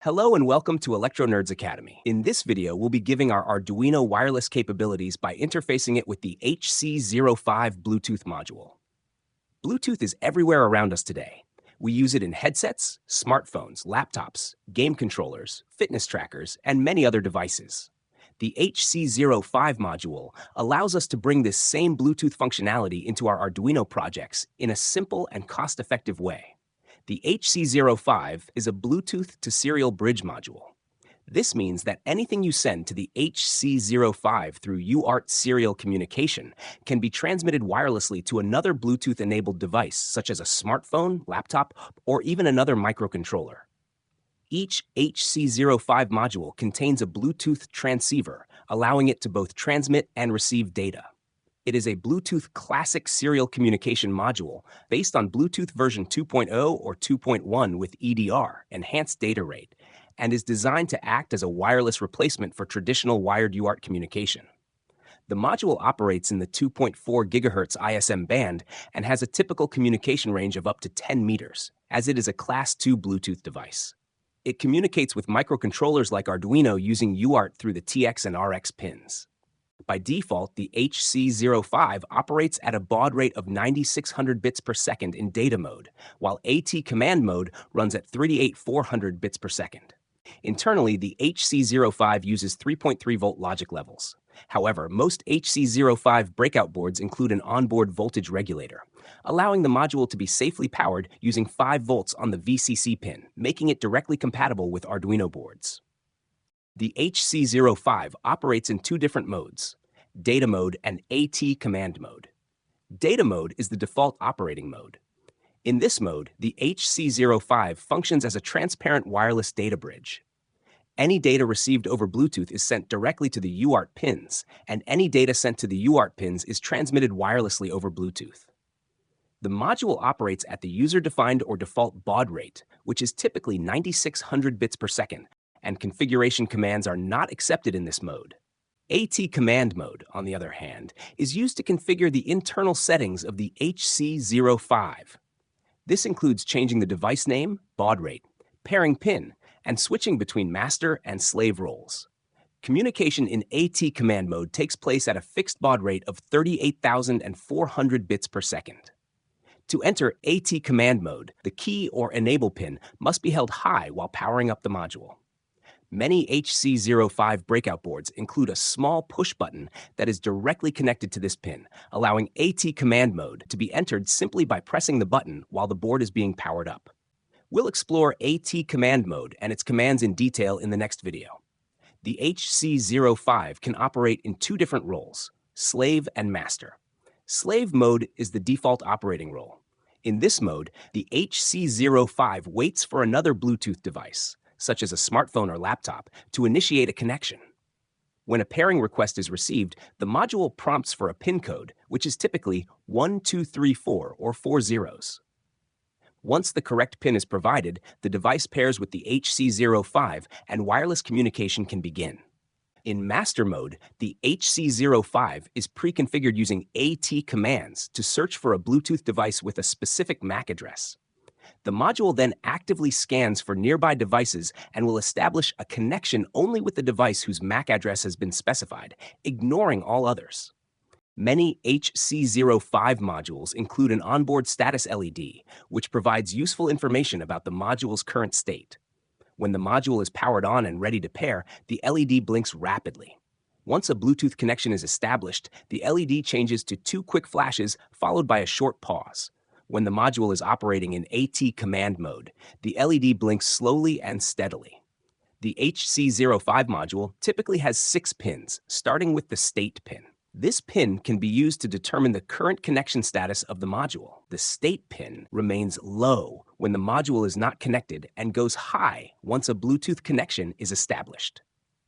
Hello and welcome to Electro Nerds Academy. In this video, we'll be giving our Arduino wireless capabilities by interfacing it with the HC-05 Bluetooth module. Bluetooth is everywhere around us today. We use it in headsets, smartphones, laptops, game controllers, fitness trackers, and many other devices. The HC-05 module allows us to bring this same Bluetooth functionality into our Arduino projects in a simple and cost-effective way. The HC-05 is a Bluetooth to serial bridge module. This means that anything you send to the HC-05 through UART serial communication can be transmitted wirelessly to another Bluetooth-enabled device, such as a smartphone, laptop, or even another microcontroller. Each HC-05 module contains a Bluetooth transceiver, allowing it to both transmit and receive data. It is a Bluetooth Classic serial communication module based on Bluetooth version 2.0 or 2.1 with EDR, Enhanced Data Rate, and is designed to act as a wireless replacement for traditional wired UART communication. The module operates in the 2.4 GHz ISM band and has a typical communication range of up to 10 meters, as it is a Class 2 Bluetooth device. It communicates with microcontrollers like Arduino using UART through the TX and RX pins. By default, the HC-05 operates at a baud rate of 9600 bits per second in data mode, while AT command mode runs at 38400 bits per second. Internally, the HC-05 uses 3.3 volt logic levels. However, most HC-05 breakout boards include an onboard voltage regulator, allowing the module to be safely powered using 5 volts on the VCC pin, making it directly compatible with Arduino boards. The HC-05 operates in two different modes, data mode and AT command mode. Data mode is the default operating mode. In this mode, the HC-05 functions as a transparent wireless data bridge. Any data received over Bluetooth is sent directly to the UART pins, and any data sent to the UART pins is transmitted wirelessly over Bluetooth. The module operates at the user-defined or default baud rate, which is typically 9600 bits per second, and configuration commands are not accepted in this mode. AT command mode, on the other hand, is used to configure the internal settings of the HC-05. This includes changing the device name, baud rate, pairing pin, and switching between master and slave roles. Communication in AT command mode takes place at a fixed baud rate of 38,400 bits per second. To enter AT command mode, the key or enable pin must be held high while powering up the module. Many HC-05 breakout boards include a small push button that is directly connected to this pin, allowing AT command mode to be entered simply by pressing the button while the board is being powered up. We'll explore AT command mode and its commands in detail in the next video. The HC-05 can operate in two different roles, slave and master. Slave mode is the default operating role. In this mode, the HC-05 waits for another Bluetooth device, such as a smartphone or laptop, to initiate a connection. When a pairing request is received, the module prompts for a pin code, which is typically 1234 or 4 zeros. Once the correct pin is provided, the device pairs with the HC-05 and wireless communication can begin. In master mode, the HC-05 is pre-configured using AT commands to search for a Bluetooth device with a specific MAC address. The module then actively scans for nearby devices and will establish a connection only with the device whose MAC address has been specified, ignoring all others. Many HC-05 modules include an onboard status LED, which provides useful information about the module's current state. When the module is powered on and ready to pair, the LED blinks rapidly. Once a Bluetooth connection is established, the LED changes to 2 quick flashes followed by a short pause. When the module is operating in AT command mode, the LED blinks slowly and steadily. The HC-05 module typically has 6 pins, starting with the state pin. This pin can be used to determine the current connection status of the module. The state pin remains low when the module is not connected and goes high once a Bluetooth connection is established.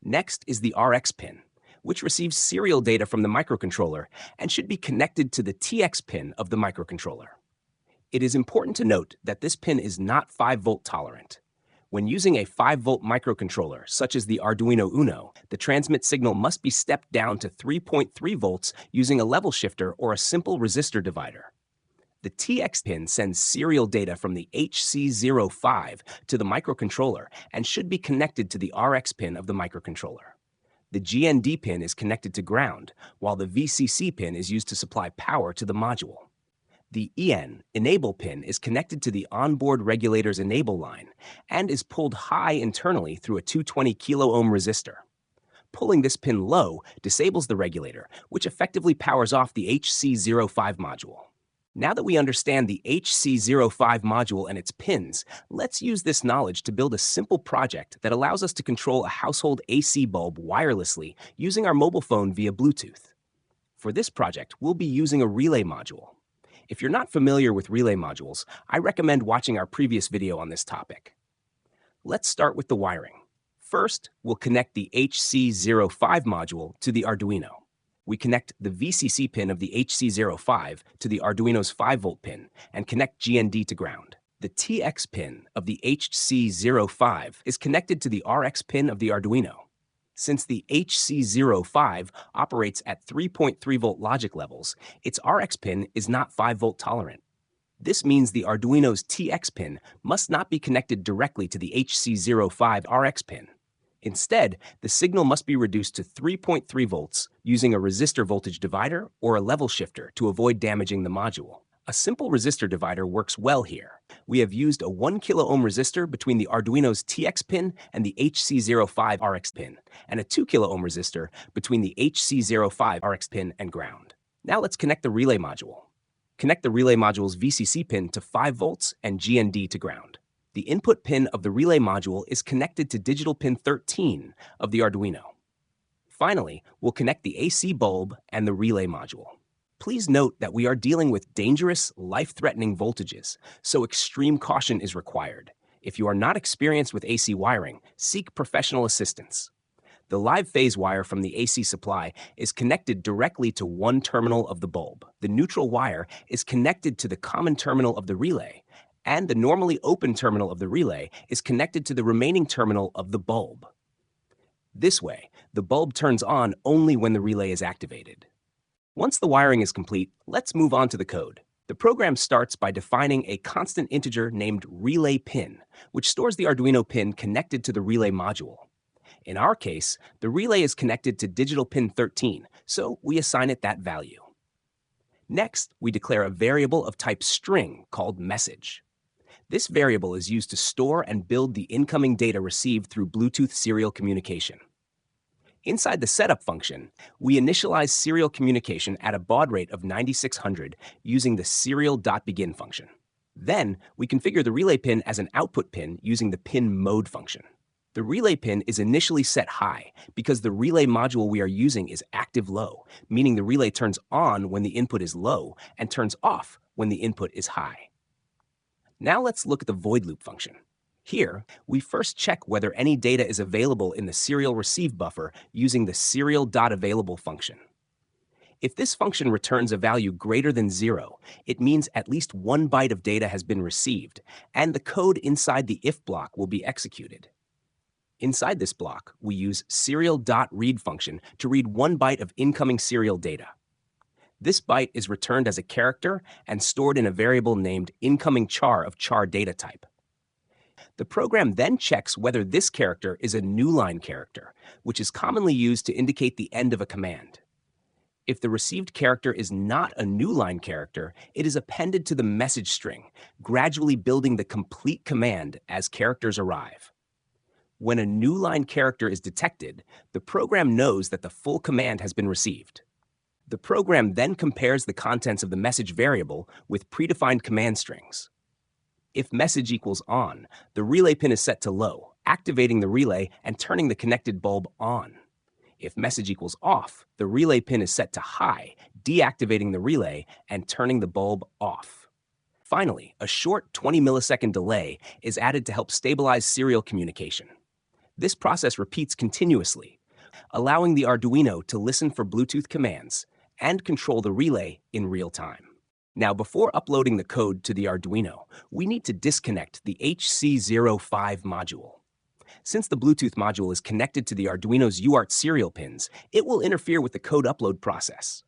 Next is the RX pin, which receives serial data from the microcontroller and should be connected to the TX pin of the microcontroller. It is important to note that this pin is not 5-volt tolerant. When using a 5-volt microcontroller, such as the Arduino Uno, the transmit signal must be stepped down to 3.3 volts using a level shifter or a simple resistor divider. The TX pin sends serial data from the HC-05 to the microcontroller and should be connected to the RX pin of the microcontroller. The GND pin is connected to ground, while the VCC pin is used to supply power to the module. The enable pin is connected to the onboard regulator's enable line and is pulled high internally through a 220 kilo-ohm resistor. Pulling this pin low disables the regulator, which effectively powers off the HC-05 module. Now that we understand the HC-05 module and its pins, let's use this knowledge to build a simple project that allows us to control a household AC bulb wirelessly using our mobile phone via Bluetooth. For this project, we'll be using a relay module. If you're not familiar with relay modules, I recommend watching our previous video on this topic. Let's start with the wiring. First, we'll connect the HC-05 module to the Arduino. We connect the VCC pin of the HC-05 to the Arduino's 5-volt pin and connect GND to ground. The TX pin of the HC-05 is connected to the RX pin of the Arduino. Since the HC-05 operates at 3.3 volt logic levels, its RX pin is not 5 volt tolerant. This means the Arduino's TX pin must not be connected directly to the HC-05 RX pin. Instead, the signal must be reduced to 3.3 volts using a resistor voltage divider or a level shifter to avoid damaging the module. A simple resistor divider works well here. We have used a 1 kilo-ohm resistor between the Arduino's TX pin and the HC-05 RX pin, and a 2 kilo-ohm resistor between the HC-05 RX pin and ground. Now let's connect the relay module. Connect the relay module's VCC pin to 5 volts and GND to ground. The input pin of the relay module is connected to digital pin 13 of the Arduino. Finally, we'll connect the AC bulb and the relay module. Please note that we are dealing with dangerous, life-threatening voltages, so extreme caution is required. If you are not experienced with AC wiring, seek professional assistance. The live phase wire from the AC supply is connected directly to one terminal of the bulb. The neutral wire is connected to the common terminal of the relay, and the normally open terminal of the relay is connected to the remaining terminal of the bulb. This way, the bulb turns on only when the relay is activated. Once the wiring is complete, let's move on to the code. The program starts by defining a constant integer named relay pin, which stores the Arduino pin connected to the relay module. In our case, the relay is connected to digital pin 13, so we assign it that value. Next, we declare a variable of type string called message. This variable is used to store and build the incoming data received through Bluetooth serial communication. Inside the setup function, we initialize serial communication at a baud rate of 9600 using the serial.begin function. Then, we configure the relay pin as an output pin using the pin mode function. The relay pin is initially set high because the relay module we are using is active low, meaning the relay turns on when the input is low and turns off when the input is high. Now let's look at the void loop function. Here, we first check whether any data is available in the serial receive buffer using the serial.available function. If this function returns a value greater than 0, it means at least 1 byte of data has been received, and the code inside the if block will be executed. Inside this block, we use serial.read function to read 1 byte of incoming serial data. This byte is returned as a character and stored in a variable named incoming char of char data type. The program then checks whether this character is a new line character, which is commonly used to indicate the end of a command. If the received character is not a new line character, it is appended to the message string, gradually building the complete command as characters arrive. When a new line character is detected, the program knows that the full command has been received. The program then compares the contents of the message variable with predefined command strings. If message equals on, the relay pin is set to low, activating the relay and turning the connected bulb on. If message equals off, the relay pin is set to high, deactivating the relay and turning the bulb off. Finally, a short 20 millisecond delay is added to help stabilize serial communication. This process repeats continuously, allowing the Arduino to listen for Bluetooth commands and control the relay in real time. Now, before uploading the code to the Arduino, we need to disconnect the HC-05 module. Since the Bluetooth module is connected to the Arduino's UART serial pins, it will interfere with the code upload process.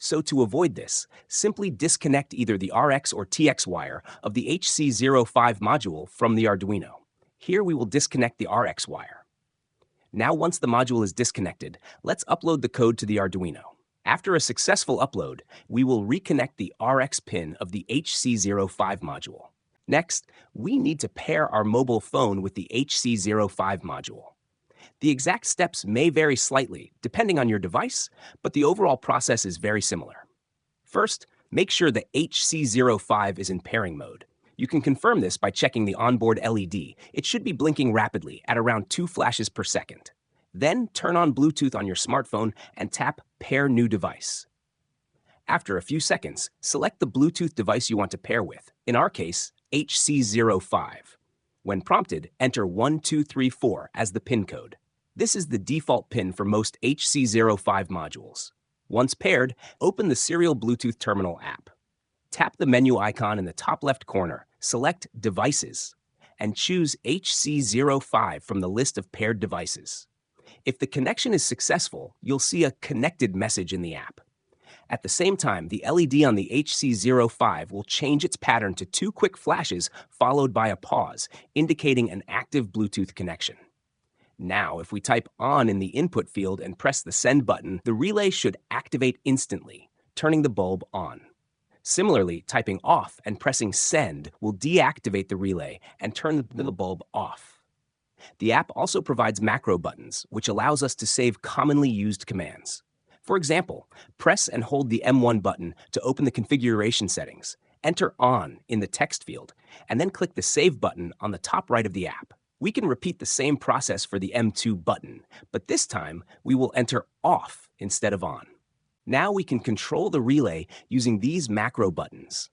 So to avoid this, simply disconnect either the RX or TX wire of the HC-05 module from the Arduino. Here we will disconnect the RX wire. Now once the module is disconnected, let's upload the code to the Arduino. After a successful upload, we will reconnect the RX pin of the HC-05 module. Next, we need to pair our mobile phone with the HC-05 module. The exact steps may vary slightly depending on your device, but the overall process is very similar. First, make sure the HC-05 is in pairing mode. You can confirm this by checking the onboard LED. It should be blinking rapidly at around 2 flashes per second. Then turn on Bluetooth on your smartphone and tap Pair New Device. After a few seconds, select the Bluetooth device you want to pair with, in our case, HC-05. When prompted, enter 1234 as the pin code. This is the default pin for most HC-05 modules. Once paired, open the Serial Bluetooth Terminal app. Tap the menu icon in the top left corner, select Devices, and choose HC-05 from the list of paired devices. If the connection is successful, you'll see a connected message in the app. At the same time, the LED on the HC-05 will change its pattern to 2 quick flashes followed by a pause, indicating an active Bluetooth connection. Now, if we type on in the input field and press the send button, the relay should activate instantly, turning the bulb on. Similarly, typing off and pressing send will deactivate the relay and turn the bulb off. The app also provides macro buttons, which allows us to save commonly used commands. For example, press and hold the M1 button to open the configuration settings, enter on in the text field, and then click the save button on the top right of the app. We can repeat the same process for the M2 button, but this time we will enter off instead of on. Now we can control the relay using these macro buttons.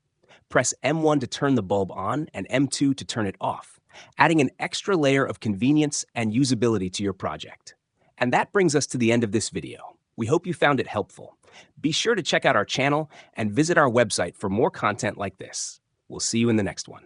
Press M1 to turn the bulb on and M2 to turn it off, adding an extra layer of convenience and usability to your project. And that brings us to the end of this video. We hope you found it helpful. Be sure to check out our channel and visit our website for more content like this. We'll see you in the next one.